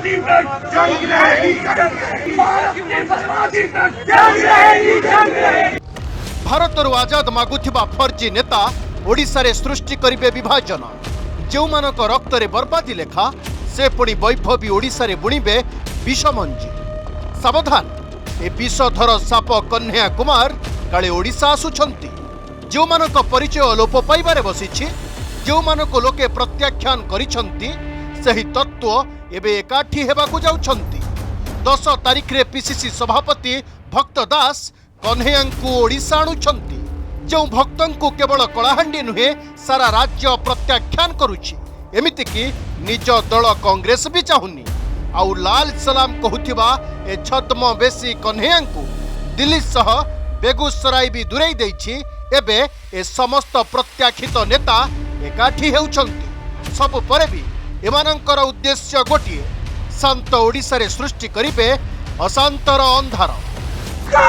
आजादी तक जंग रहेगी, भारत की आजादी तक जंग रहेगी, जंग रहेगी। भारतर आजाद मागुथिबा फर्जी नेता ओडिशा रे सृष्टि करिबे विभाजन। जो मानक रक्त रे बर्बादी लेखा से पुणी वैभवी ओडिशा रे बुणिबे विषमंजी। सावधान, ए विषधर साप कन्हैया कुमार काले ओडिशा आसुछंती। जो मानक परिचय लोप पाइबारे बसिछि, जो मानक लोके प्रत्याख्यान करिछंती, सही तत्व एबे एकाठी हेबाकू जाउछंती। 10 तारिख रे पीसीसी सभापति भक्त दास कन्हैयांकू ओडिशा आणुछंती। जो भक्तंकू केवल कलाहांडी नुहे सारा राज्य प्रत्याख्यान करुछि। एमिति कि निज दल कांग्रेस भी चाहुनी। आउ लाल सलाम कहूथिबा ए छद्म बेसी कन्हैयांकू दिल्ली सह बेगूसराय भी दूरेई देछि। एबे ए समस्त प्रत्याखित नेता एकाठी हेउछंती। सब परे भी एमानंकर उद्देश्य गोटिए, शांत ओडिशा रे सृष्टि करिबे अशांतर अंधार। Go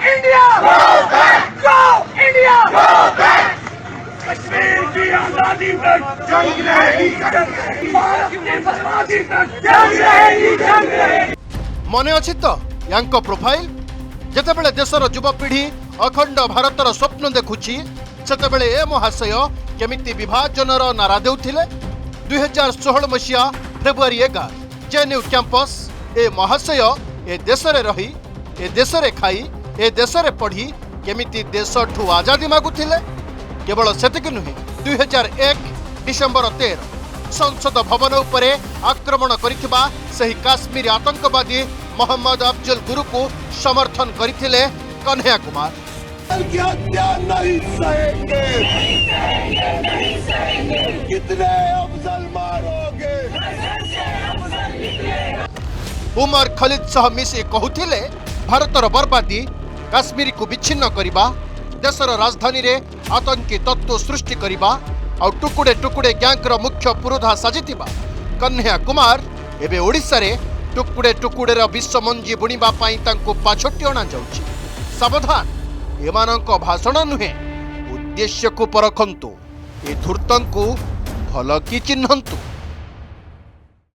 India! Go back! Go India! Go back! Kashmir की आजादी तक जंग रहेगी, भारत की आजादी तक जंग रहेगी, जंग रहेगी। मने अछि तो यांको प्रोफाइल जेतेबेले देशर युवपीढ़ी अखंड भारतर स्वप्न देखुछि, सेतेबेले ए महाशय केमिति विभाजनर नारा देउथिले। 2016 मसीहा फेब्रुआरी 11 जेएनयू कैंपस ए महाशय ए देशरे रही, ए देशरे खाई, ए देशरे पढ़ी केमिति देशठू आजादी मागुथिले। केवल सेतिक नुहे, 2001 डिसेंबर 13 संसद भवन उपरे आक्रमण करिथिबा सही काश्मीर आतंकवादी मोहम्मद अफजल गुरु को समर्थन करिथिले कन्हैया कुमार। नहीं सहेंगे, कितने अफजल मारोगे। उमर खलीद सह मिसी कहूथिले भारतर बर्बादी, काश्मीर को विच्छिन्न करिबा, देशर राजधानी रे आतंकी तत्व सृष्टि करिबा और टुकुड़े टुकुड़े गैंगर मुख्य पुरोधा साजिथिबा कन्हैया कुमार एबे ओडिशा रे टुकुड़े टुकुड़े विश्वमंजी बुणिबा पई तांको पाछोटी अणा जाउछि। सावधान, एमानंक भाषण नुहे, उद्देश्य को परखंतु, ए धूर्तंकु भल की चिन्हंतु।